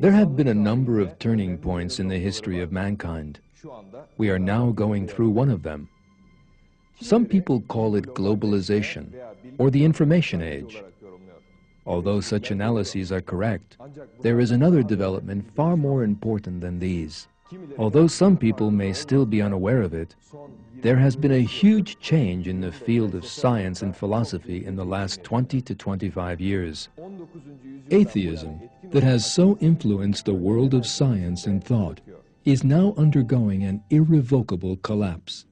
There have been a number of turning points in the history of mankind. We are now going through one of them. Some people call it globalization or the information age. Although such analyses are correct, there is another development far more important than these. Although some people may still be unaware of it, there has been a huge change in the field of science and philosophy in the last 20 to 25 years. Atheism, that has so influenced the world of science and thought, is now undergoing an irrevocable collapse.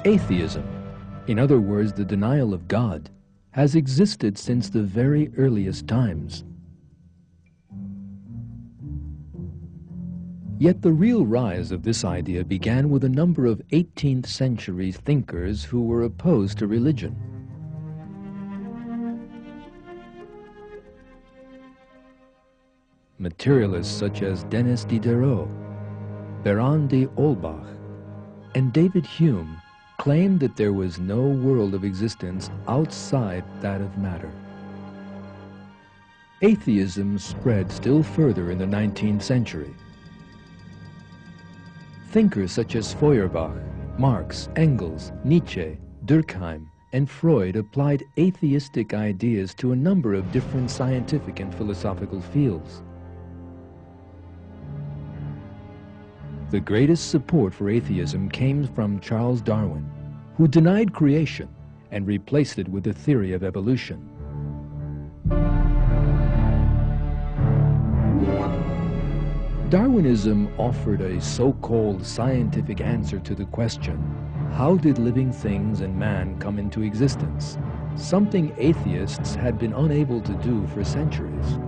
Atheism, in other words, the denial of God, has existed since the very earliest times. Yet the real rise of this idea began with a number of 18th century thinkers who were opposed to religion. Materialists such as Denis Diderot, Baron de Holbach, and David Hume claimed that there was no world of existence outside that of matter. Atheism spread still further in the 19th century. Thinkers such as Feuerbach, Marx, Engels, Nietzsche, Durkheim, and Freud applied atheistic ideas to a number of different scientific and philosophical fields. The greatest support for atheism came from Charles Darwin, who denied creation and replaced it with the theory of evolution. Darwinism offered a so-called scientific answer to the question, how did living things and man come into existence? Something atheists had been unable to do for centuries.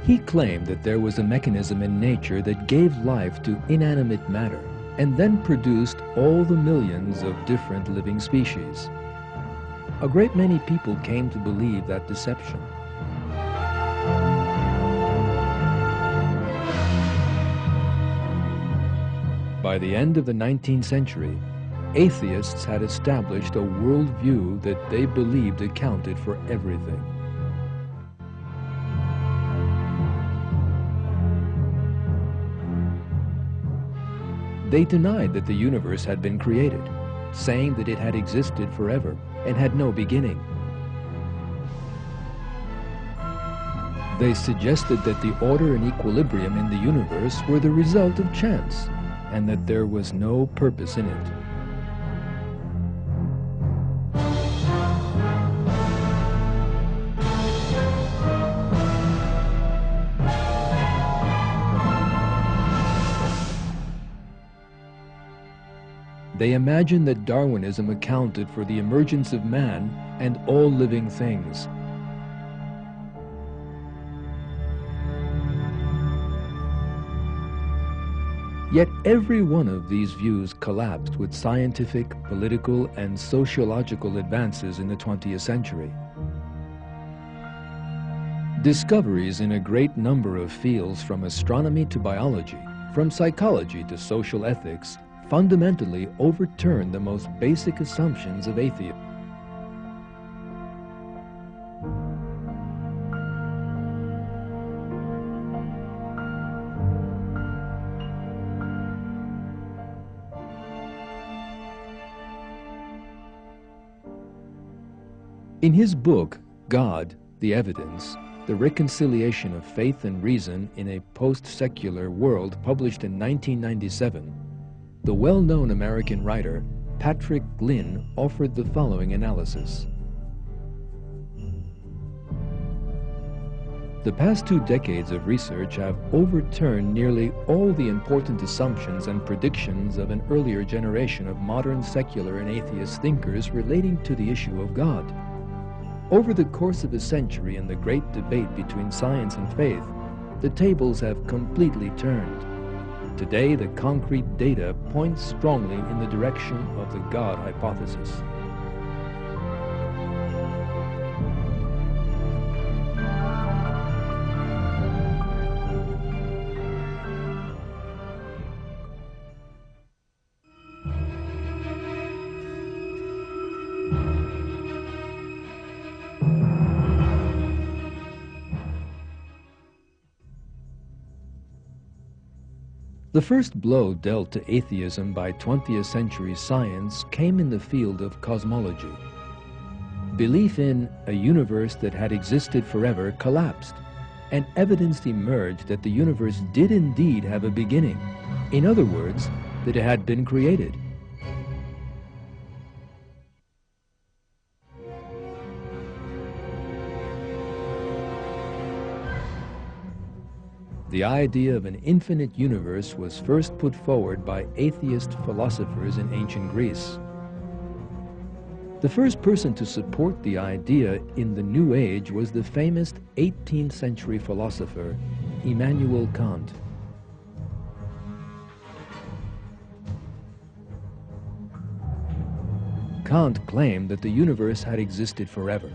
He claimed that there was a mechanism in nature that gave life to inanimate matter and then produced all the millions of different living species. A great many people came to believe that deception. By the end of the 19th century, atheists had established a worldview that they believed accounted for everything. They denied that the universe had been created, saying that it had existed forever and had no beginning. They suggested that the order and equilibrium in the universe were the result of chance, and that there was no purpose in it. They imagined that Darwinism accounted for the emergence of man and all living things. Yet every one of these views collapsed with scientific, political, and sociological advances in the 20th century. Discoveries in a great number of fields, from astronomy to biology, from psychology to social ethics, fundamentally overturn the most basic assumptions of atheism. In his book, God, the Evidence, The Reconciliation of Faith and Reason in a Post-Secular World, published in 1997, the well-known American writer Patrick Glynn offered the following analysis. The past 2 decades of research have overturned nearly all the important assumptions and predictions of an earlier generation of modern secular and atheist thinkers relating to the issue of God. Over the course of a century in the great debate between science and faith, the tables have completely turned. Today, the concrete data points strongly in the direction of the God hypothesis. The first blow dealt to atheism by 20th century science came in the field of cosmology. Belief in a universe that had existed forever collapsed, and evidence emerged that the universe did indeed have a beginning. In other words, that it had been created. The idea of an infinite universe was first put forward by atheist philosophers in ancient Greece. The first person to support the idea in the New Age was the famous 18th century philosopher Immanuel Kant. Kant claimed that the universe had existed forever,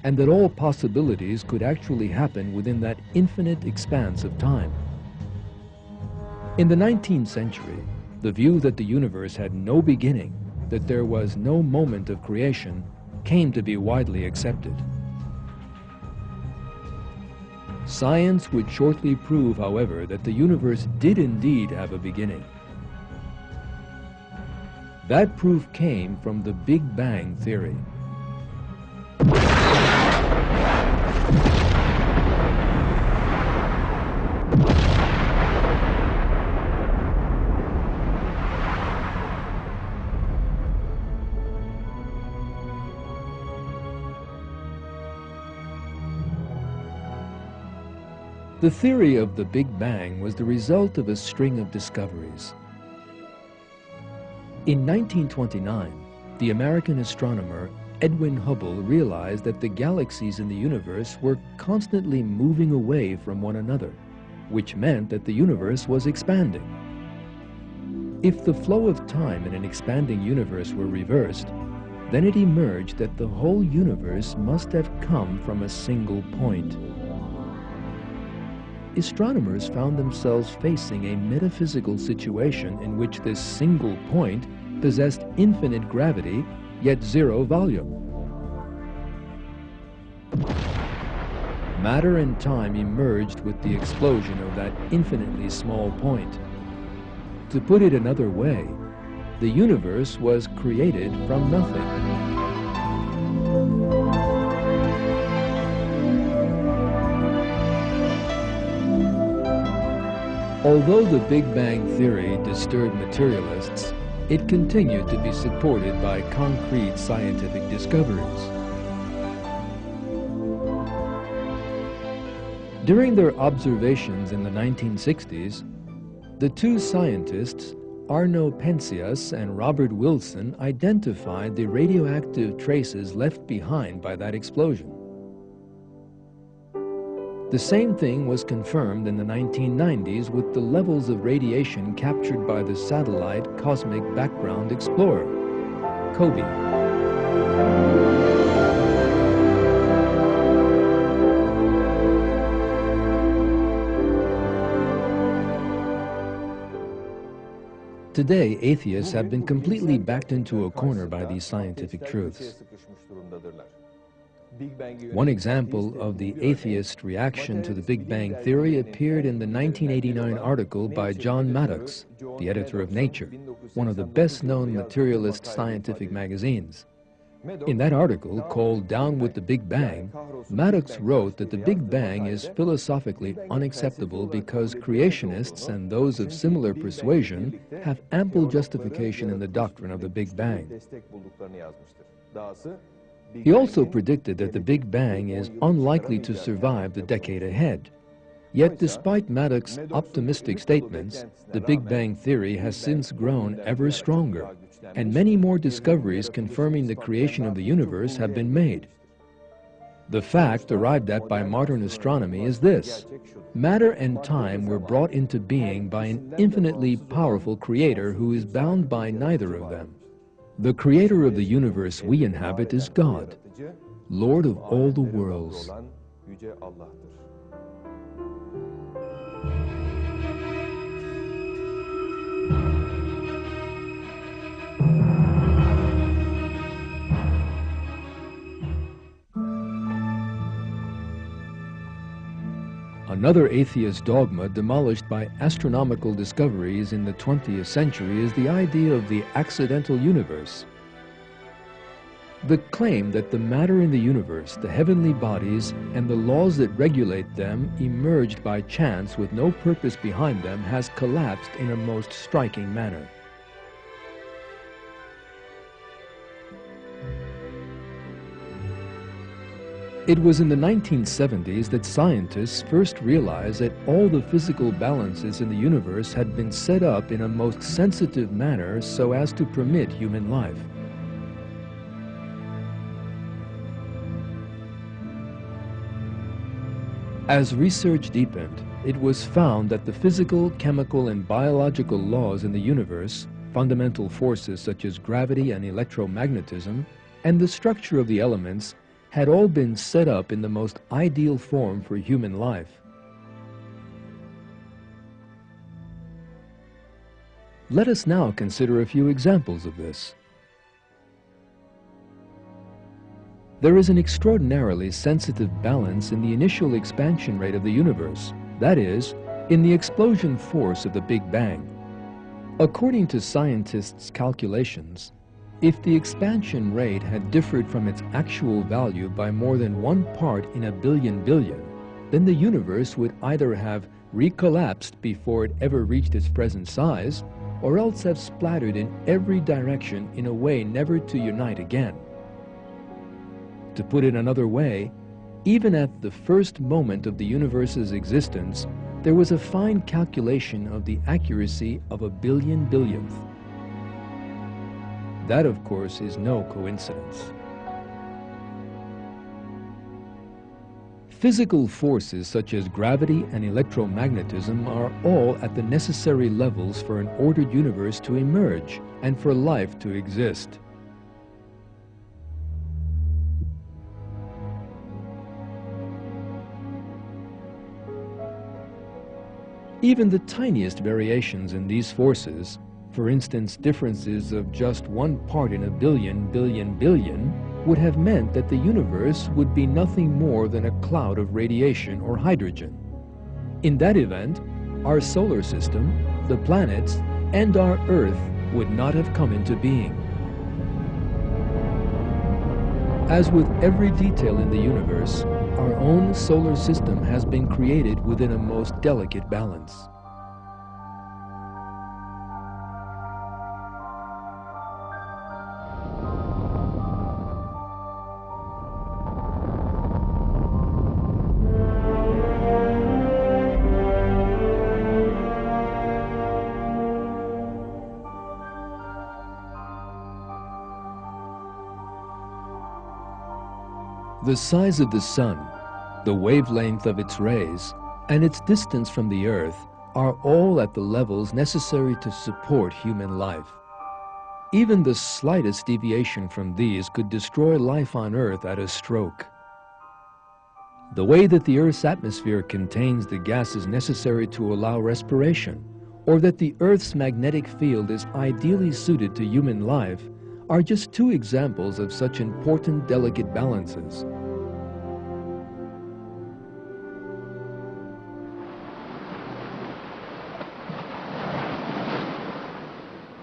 and that all possibilities could actually happen within that infinite expanse of time. In the 19th century, the view that the universe had no beginning, that there was no moment of creation, came to be widely accepted. Science would shortly prove, however, that the universe did indeed have a beginning. That proof came from the Big Bang theory. The theory of the Big Bang was the result of a string of discoveries. In 1929, the American astronomer Edwin Hubble realized that the galaxies in the universe were constantly moving away from one another, which meant that the universe was expanding. If the flow of time in an expanding universe were reversed, then it emerged that the whole universe must have come from a single point. Astronomers found themselves facing a metaphysical situation in which this single point possessed infinite gravity, yet zero volume. Matter and time emerged with the explosion of that infinitely small point. To put it another way, the universe was created from nothing. Although the Big Bang theory disturbed materialists, it continued to be supported by concrete scientific discoveries. During their observations in the 1960s, the two scientists, Arno Penzias and Robert Wilson, identified the radioactive traces left behind by that explosion. The same thing was confirmed in the 1990s with the levels of radiation captured by the satellite Cosmic Background Explorer, COBE. Today, atheists have been completely backed into a corner by these scientific truths. One example of the atheist reaction to the Big Bang theory appeared in the 1989 article by John Maddox, the editor of Nature, one of the best-known materialist scientific magazines. In that article, called Down with the Big Bang, Maddox wrote that the Big Bang is philosophically unacceptable because creationists and those of similar persuasion have ample justification in the doctrine of the Big Bang. He also predicted that the Big Bang is unlikely to survive the decade ahead. Yet despite Maddox's optimistic statements, the Big Bang theory has since grown ever stronger, and many more discoveries confirming the creation of the universe have been made. The fact arrived at by modern astronomy is this: matter and time were brought into being by an infinitely powerful creator who is bound by neither of them. The creator of the universe we inhabit is God, Lord of all the worlds. Another atheist dogma demolished by astronomical discoveries in the 20th century is the idea of the accidental universe. The claim that the matter in the universe, the heavenly bodies, and the laws that regulate them emerged by chance with no purpose behind them has collapsed in a most striking manner. It was in the 1970s that scientists first realized that all the physical balances in the universe had been set up in a most sensitive manner so as to permit human life. As research deepened, it was found that the physical, chemical, and biological laws in the universe, fundamental forces such as gravity and electromagnetism, and the structure of the elements had all been set up in the most ideal form for human life. Let us now consider a few examples of this. There is an extraordinarily sensitive balance in the initial expansion rate of the universe, that is, in the explosion force of the Big Bang. According to scientists' calculations, if the expansion rate had differed from its actual value by more than 1 part in a billion billion, then the universe would either have recollapsed before it ever reached its present size, or else have splattered in every direction in a way never to unite again. To put it another way, even at the first moment of the universe's existence, there was a fine calculation of the accuracy of a billion billionth. That, of course, is no coincidence. Physical forces such as gravity and electromagnetism are all at the necessary levels for an ordered universe to emerge and for life to exist. Even the tiniest variations in these forces, for instance, differences of just 1 part in a billion billion billion, would have meant that the universe would be nothing more than a cloud of radiation or hydrogen. In that event, our solar system, the planets, and our Earth would not have come into being. As with every detail in the universe, our own solar system has been created within a most delicate balance. The size of the Sun, the wavelength of its rays, and its distance from the Earth are all at the levels necessary to support human life. Even the slightest deviation from these could destroy life on Earth at a stroke. The way that the Earth's atmosphere contains the gases necessary to allow respiration, or that the Earth's magnetic field is ideally suited to human life are just two examples of such important delicate balances.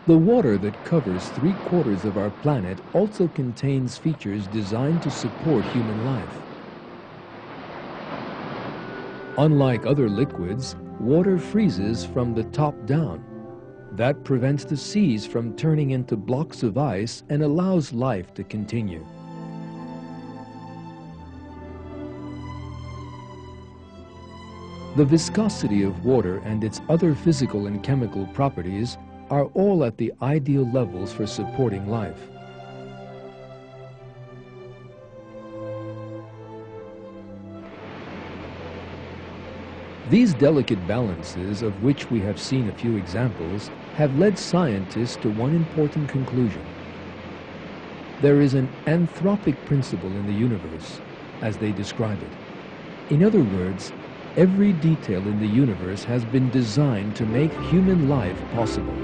The water that covers 3/4 of our planet also contains features designed to support human life. Unlike other liquids, water freezes from the top down. That prevents the seas from turning into blocks of ice and allows life to continue. The viscosity of water and its other physical and chemical properties are all at the ideal levels for supporting life. These delicate balances, of which we have seen a few examples, have led scientists to one important conclusion. There is an anthropic principle in the universe, as they describe it. In other words, every detail in the universe has been designed to make human life possible.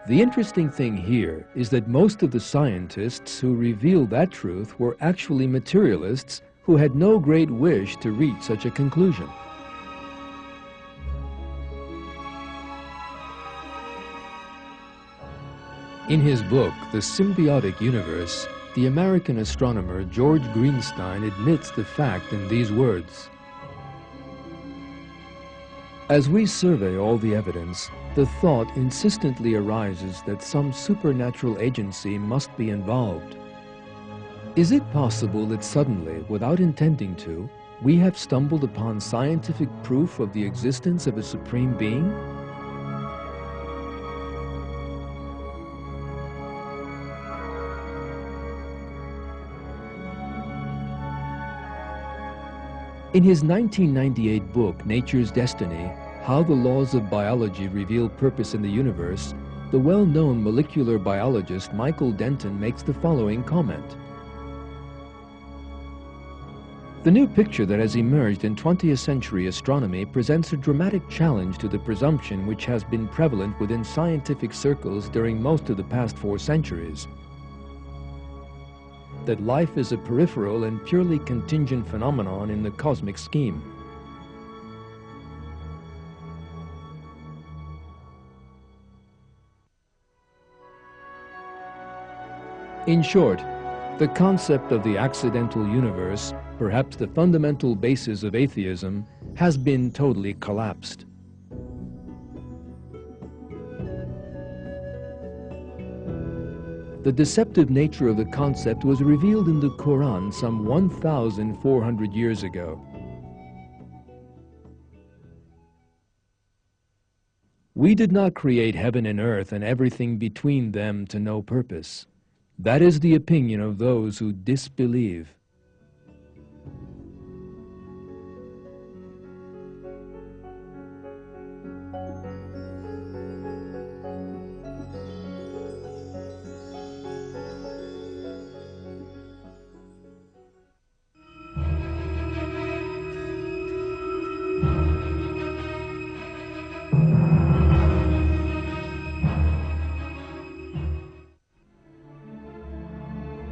The interesting thing here is that most of the scientists who revealed that truth were actually materialists who had no great wish to reach such a conclusion. In his book, The Symbiotic Universe, the American astronomer George Greenstein admits the fact in these words: "As we survey all the evidence, the thought insistently arises that some supernatural agency must be involved. Is it possible that suddenly, without intending to, we have stumbled upon scientific proof of the existence of a supreme being? In his 1998 book, Nature's Destiny, How the Laws of Biology Reveal Purpose in the Universe, the well-known molecular biologist Michael Denton makes the following comment: "The new picture that has emerged in 20th century astronomy presents a dramatic challenge to the presumption which has been prevalent within scientific circles during most of the past 4 centuries. That life is a peripheral and purely contingent phenomenon in the cosmic scheme. In short, the concept of the accidental universe, perhaps the fundamental basis of atheism, has been totally collapsed. The deceptive nature of the concept was revealed in the Quran some 1,400 years ago. We did not create heaven and earth and everything between them to no purpose. That is the opinion of those who disbelieve.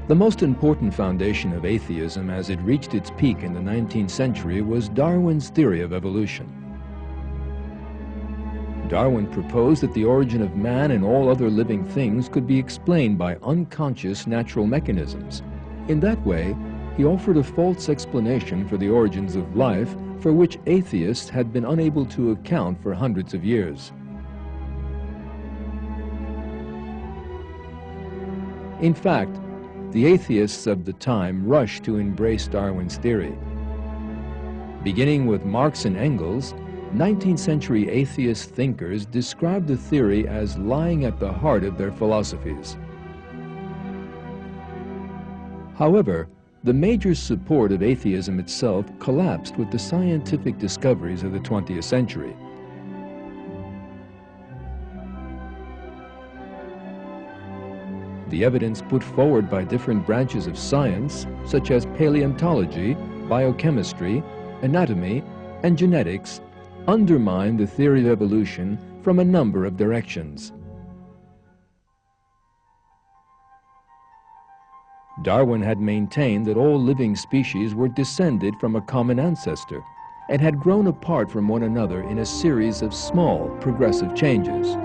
The most important foundation of atheism as it reached its peak in the 19th century was Darwin's theory of evolution. Darwin proposed that the origin of man and all other living things could be explained by unconscious natural mechanisms. In that way, he offered a false explanation for the origins of life for which atheists had been unable to account for hundreds of years. In fact, the atheists of the time rushed to embrace Darwin's theory. Beginning with Marx and Engels, 19th century atheist thinkers described the theory as lying at the heart of their philosophies. However, the major support of atheism itself collapsed with the scientific discoveries of the 20th century. The evidence put forward by different branches of science, such as paleontology, biochemistry, anatomy, and genetics undermine the theory of evolution from a number of directions. Darwin had maintained that all living species were descended from a common ancestor and had grown apart from one another in a series of small, progressive changes.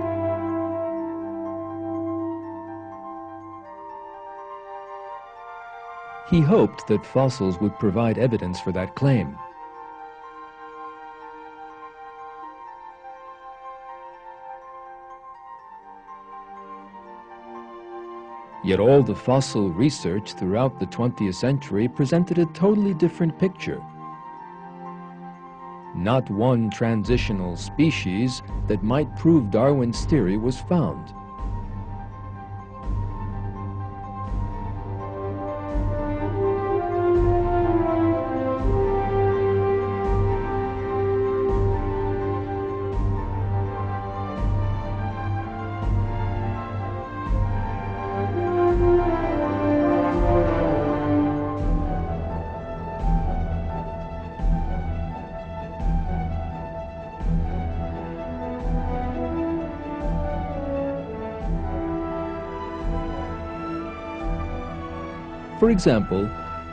He hoped that fossils would provide evidence for that claim. Yet all the fossil research throughout the 20th century presented a totally different picture. Not one transitional species that might prove Darwin's theory was found. For example,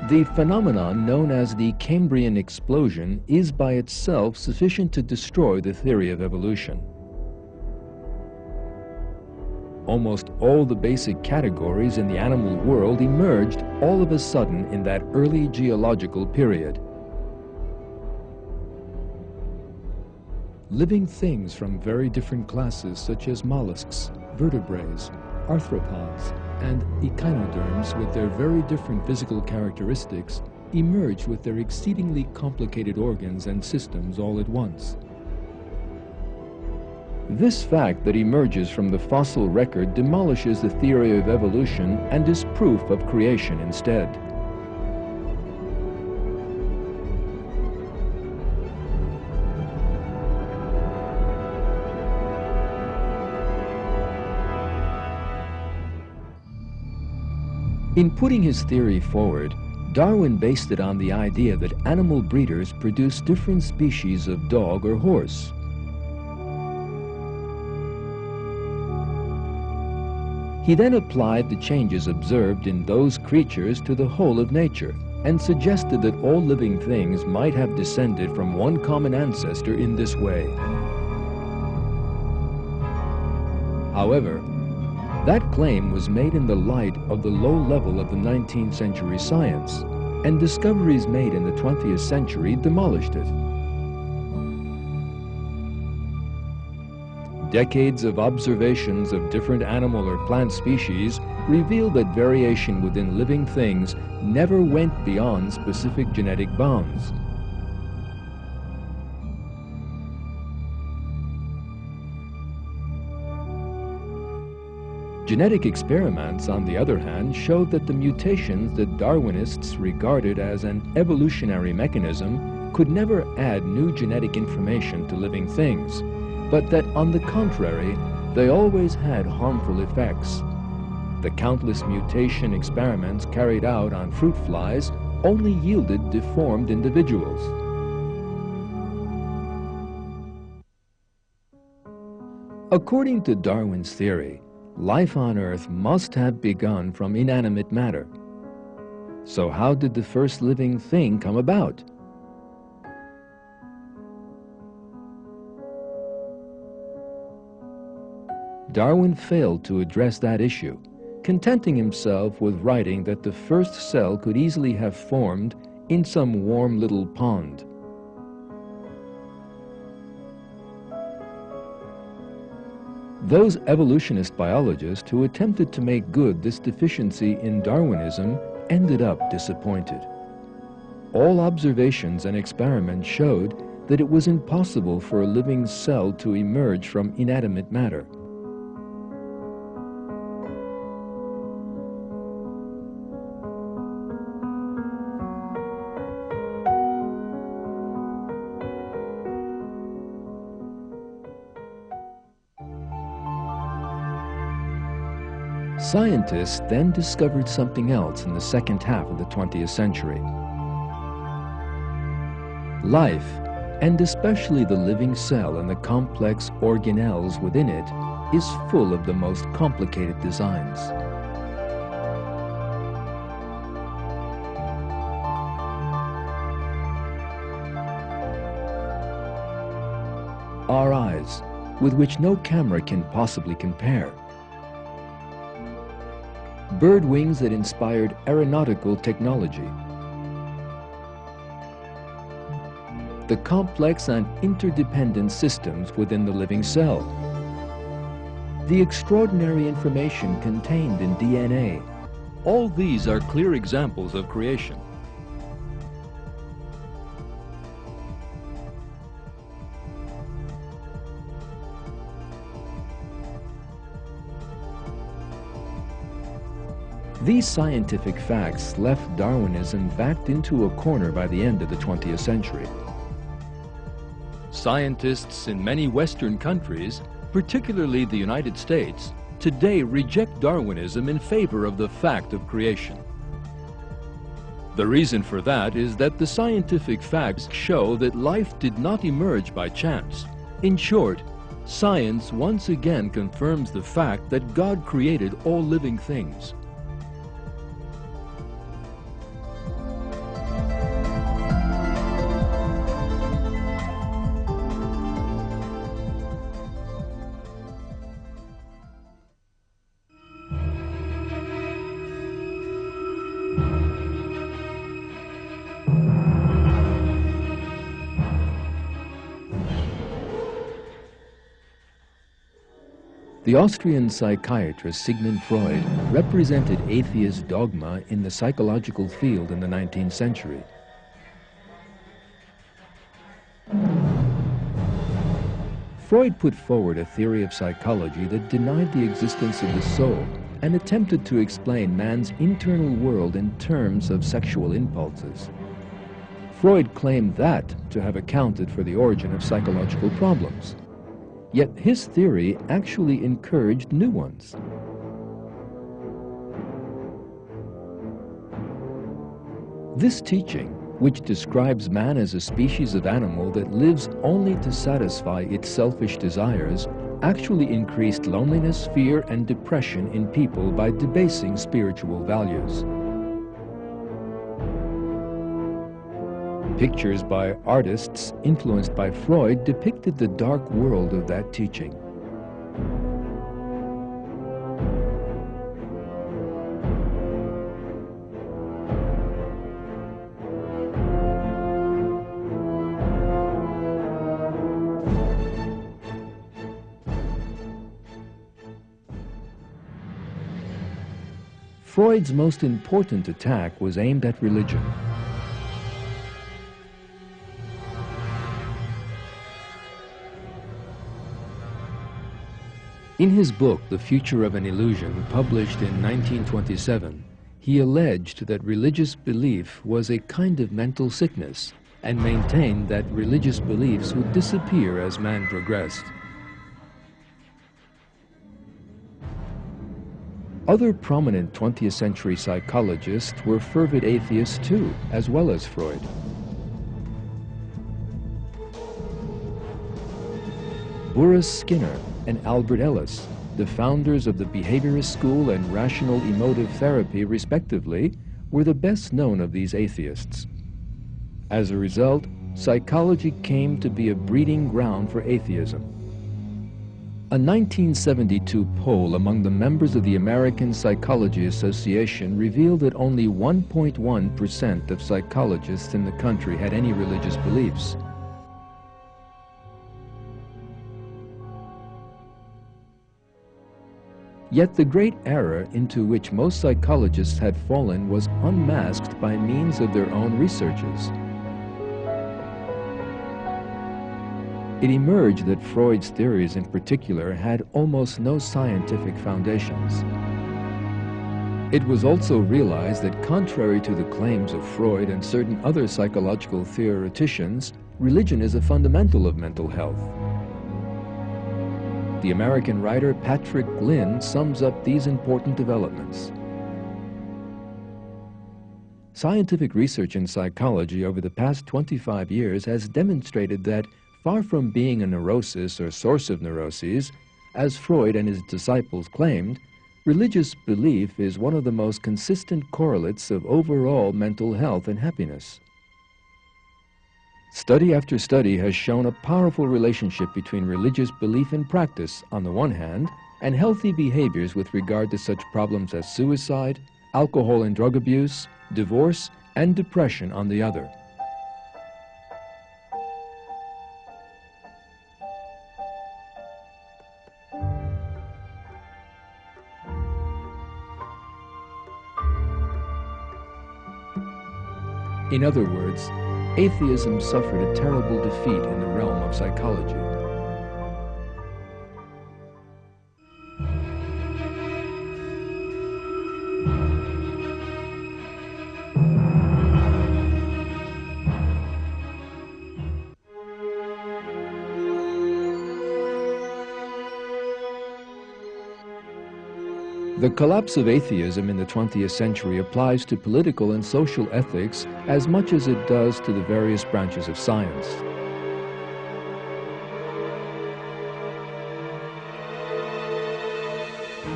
the phenomenon known as the Cambrian explosion is by itself sufficient to destroy the theory of evolution. Almost all the basic categories in the animal world emerged all of a sudden in that early geological period. Living things from very different classes such as mollusks, vertebrates, arthropods, and echinoderms with their very different physical characteristics emerge with their exceedingly complicated organs and systems all at once. This fact that emerges from the fossil record demolishes the theory of evolution and is proof of creation instead. In putting his theory forward, Darwin based it on the idea that animal breeders produce different species of dog or horse. He then applied the changes observed in those creatures to the whole of nature and suggested that all living things might have descended from one common ancestor in this way. However, that claim was made in the light of the low level of the 19th century science, and discoveries made in the 20th century demolished it. Decades of observations of different animal or plant species reveal that variation within living things never went beyond specific genetic bounds. Genetic experiments, on the other hand, showed that the mutations that Darwinists regarded as an evolutionary mechanism could never add new genetic information to living things, but that, on the contrary, they always had harmful effects. The countless mutation experiments carried out on fruit flies only yielded deformed individuals. According to Darwin's theory, life on Earth must have begun from inanimate matter. So how did the first living thing come about? Darwin failed to address that issue, contenting himself with writing that the first cell could easily have formed in some warm little pond. Those evolutionist biologists who attempted to make good this deficiency in Darwinism ended up disappointed. All observations and experiments showed that it was impossible for a living cell to emerge from inanimate matter. Scientists then discovered something else in the second half of the 20th century. Life, and especially the living cell and the complex organelles within it, is full of the most complicated designs. Our eyes, with which no camera can possibly compare. Bird wings that inspired aeronautical technology. The complex and interdependent systems within the living cell. The extraordinary information contained in DNA. All these are clear examples of creation. These scientific facts left Darwinism backed into a corner by the end of the 20th century. Scientists in many Western countries, particularly the United States, today reject Darwinism in favor of the fact of creation. The reason for that is that the scientific facts show that life did not emerge by chance. In short, science once again confirms the fact that God created all living things. The Austrian psychiatrist Sigmund Freud represented atheist dogma in the psychological field in the 19th century. Freud put forward a theory of psychology that denied the existence of the soul and attempted to explain man's internal world in terms of sexual impulses. Freud claimed that to have accounted for the origin of psychological problems. Yet his theory actually encouraged new ones. This teaching, which describes man as a species of animal that lives only to satisfy its selfish desires, actually increased loneliness, fear, and depression in people by debasing spiritual values. Pictures by artists influenced by Freud depicted the dark world of that teaching. Freud's most important attack was aimed at religion. In his book, The Future of an Illusion, published in 1927, he alleged that religious belief was a kind of mental sickness and maintained that religious beliefs would disappear as man progressed. Other prominent 20th century psychologists were fervid atheists too, as well as Freud. Boris Skinner and Albert Ellis, the founders of the behaviorist school and rational emotive therapy respectively, were the best known of these atheists. As a result, psychology came to be a breeding ground for atheism. A 1972 poll among the members of the American Psychology Association revealed that only 1.1% of psychologists in the country had any religious beliefs. Yet the great error into which most psychologists had fallen was unmasked by means of their own researches. It emerged that Freud's theories in particular had almost no scientific foundations. It was also realized that contrary to the claims of Freud and certain other psychological theoreticians, religion is a fundamental of mental health. The American writer Patrick Glynn sums up these important developments. Scientific research in psychology over the past 25 years has demonstrated that, far from being a neurosis or source of neuroses, as Freud and his disciples claimed, religious belief is one of the most consistent correlates of overall mental health and happiness. Study after study has shown a powerful relationship between religious belief and practice on the one hand, and healthy behaviors with regard to such problems as suicide, alcohol and drug abuse, divorce, and depression on the other. In other words, atheism suffered a terrible defeat in the realm of psychology. The collapse of atheism in the 20th century applies to political and social ethics as much as it does to the various branches of science.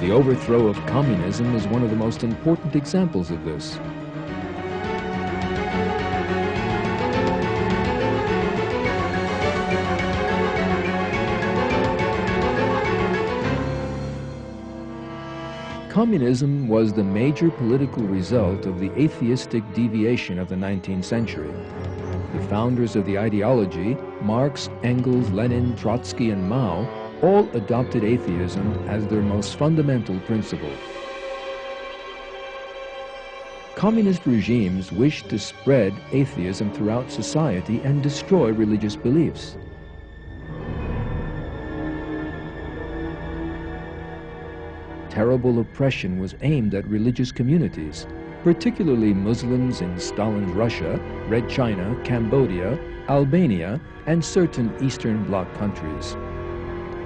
The overthrow of communism is one of the most important examples of this. Communism was the major political result of the atheistic deviation of the 19th century. The founders of the ideology, Marx, Engels, Lenin, Trotsky, and Mao, all adopted atheism as their most fundamental principle. Communist regimes wished to spread atheism throughout society and destroy religious beliefs. Terrible oppression was aimed at religious communities, particularly Muslims in Stalin's Russia, Red China, Cambodia, Albania, and certain Eastern Bloc countries.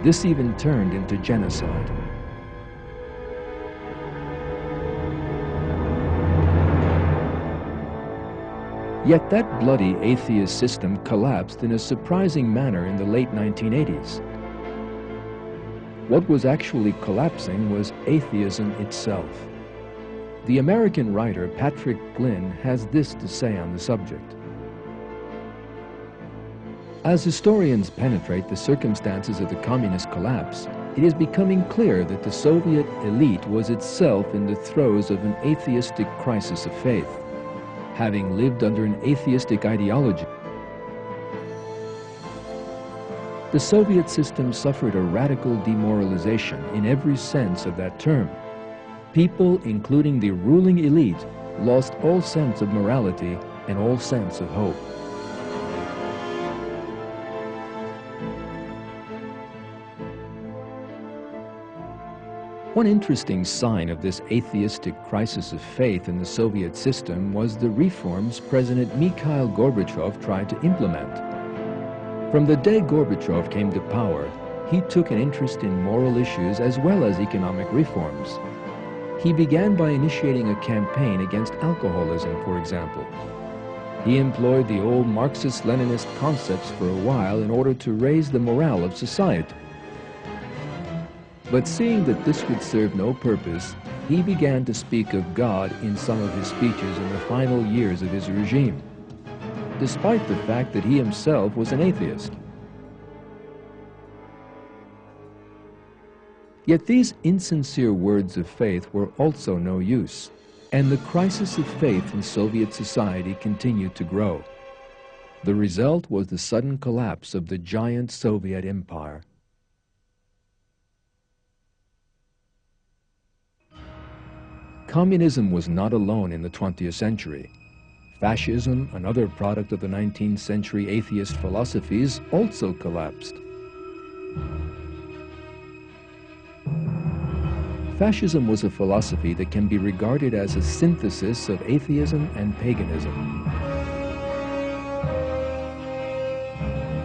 This even turned into genocide. Yet that bloody atheist system collapsed in a surprising manner in the late 1980s. What was actually collapsing was atheism itself. The American writer Patrick Glynn has this to say on the subject. As historians penetrate the circumstances of the communist collapse, it is becoming clear that the Soviet elite was itself in the throes of an atheistic crisis of faith, having lived under an atheistic ideology. The Soviet system suffered a radical demoralization in every sense of that term. People, including the ruling elite, lost all sense of morality and all sense of hope. One interesting sign of this atheistic crisis of faith in the Soviet system was the reforms President Mikhail Gorbachev tried to implement. From the day Gorbachev came to power, he took an interest in moral issues as well as economic reforms. He began by initiating a campaign against alcoholism, for example. He employed the old Marxist-Leninist concepts for a while in order to raise the morale of society. But seeing that this would serve no purpose, he began to speak of God in some of his speeches in the final years of his regime, despite the fact that he himself was an atheist. Yet these insincere words of faith were also no use, and the crisis of faith in Soviet society continued to grow. The result was the sudden collapse of the giant Soviet empire. Communism was not alone in the 20th century. Fascism, another product of the 19th century atheist philosophies, also collapsed. Fascism was a philosophy that can be regarded as a synthesis of atheism and paganism.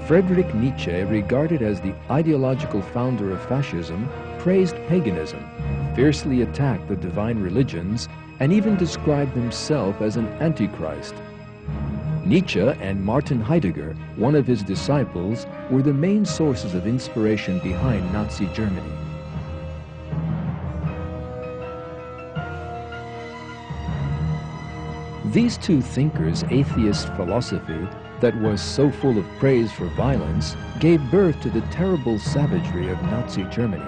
Friedrich Nietzsche, regarded as the ideological founder of fascism, praised paganism, fiercely attacked the divine religions, and even described himself as an antichrist. Nietzsche and Martin Heidegger, one of his disciples, were the main sources of inspiration behind Nazi Germany. These two thinkers' atheist philosophy, that was so full of praise for violence, gave birth to the terrible savagery of Nazi Germany.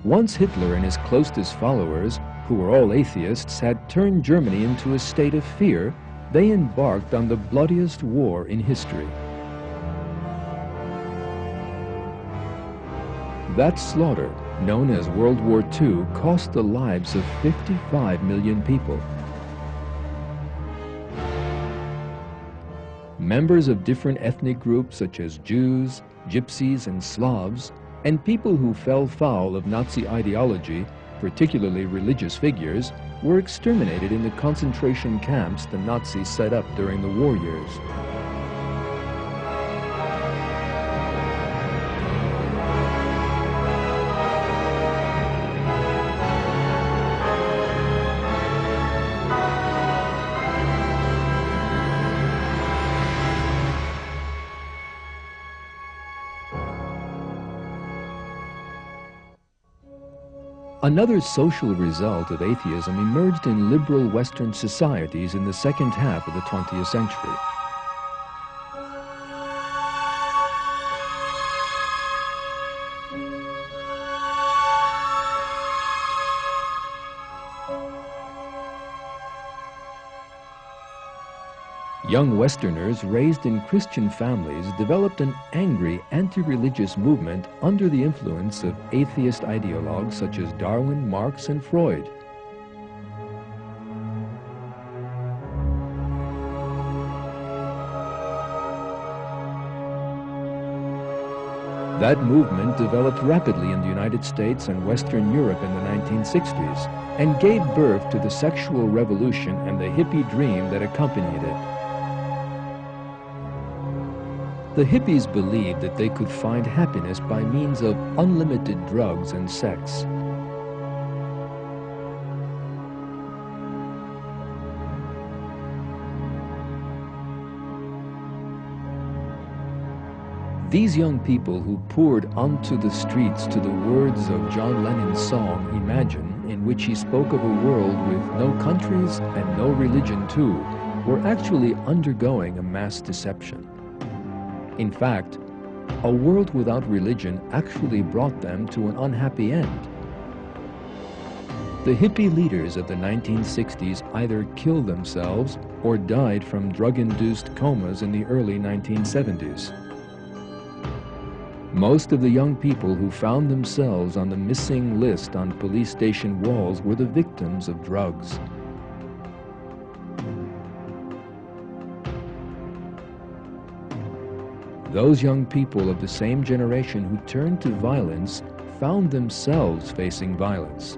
Once Hitler and his closest followers, who were all atheists, had turned Germany into a state of fear, they embarked on the bloodiest war in history. That slaughter, known as World War II, cost the lives of 55 million people. Members of different ethnic groups such as Jews, Gypsies, and Slavs, and people who fell foul of Nazi ideology, particularly religious figures, were exterminated in the concentration camps the Nazis set up during the war years. Another social result of atheism emerged in liberal Western societies in the second half of the 20th century. Young Westerners raised in Christian families developed an angry anti-religious movement under the influence of atheist ideologues such as Darwin, Marx, and Freud. That movement developed rapidly in the United States and Western Europe in the 1960s and gave birth to the sexual revolution and the hippie dream that accompanied it. The hippies believed that they could find happiness by means of unlimited drugs and sex. These young people who poured onto the streets to the words of John Lennon's song, Imagine, in which he spoke of a world with no countries and no religion too, were actually undergoing a mass deception. In fact, a world without religion actually brought them to an unhappy end. The hippie leaders of the 1960s either killed themselves or died from drug-induced comas in the early 1970s. Most of the young people who found themselves on the missing list on police station walls were the victims of drugs. Those young people of the same generation who turned to violence found themselves facing violence.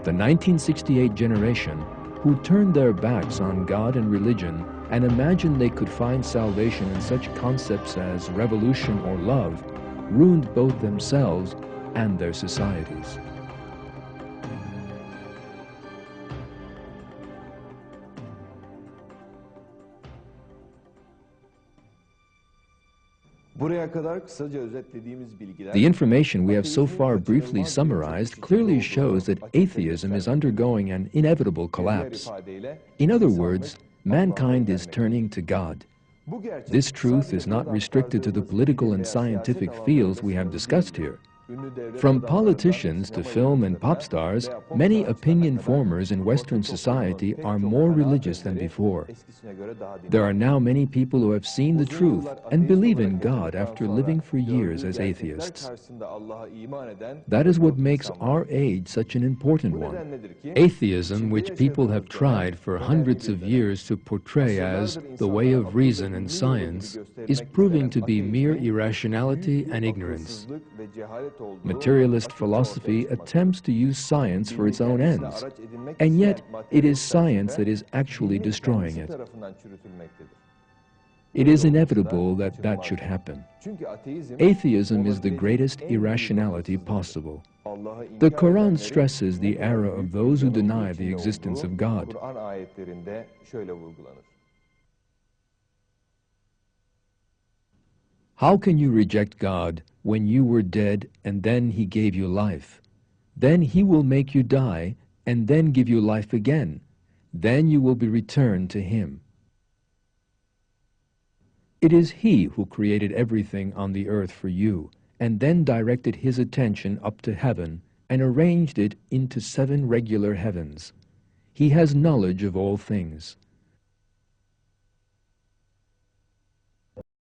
The 1968 generation, who turned their backs on God and religion and imagined they could find salvation in such concepts as revolution or love, ruined both themselves and their societies. The information we have so far briefly summarized clearly shows that atheism is undergoing an inevitable collapse. In other words, mankind is turning to God. This truth is not restricted to the political and scientific fields we have discussed here. From politicians to film and pop stars, many opinion formers in Western society are more religious than before. There are now many people who have seen the truth and believe in God after living for years as atheists. That is what makes our age such an important one. Atheism, which people have tried for hundreds of years to portray as the way of reason and science, is proving to be mere irrationality and ignorance. Materialist philosophy attempts to use science for its own ends, and yet it is science that is actually destroying it. It is inevitable that that should happen. Atheism is the greatest irrationality possible. The Quran stresses the error of those who deny the existence of God. How can you reject God when you were dead and then He gave you life? Then He will make you die and then give you life again. Then you will be returned to Him. It is He who created everything on the earth for you, and then directed His attention up to heaven and arranged it into 7 regular heavens. He has knowledge of all things.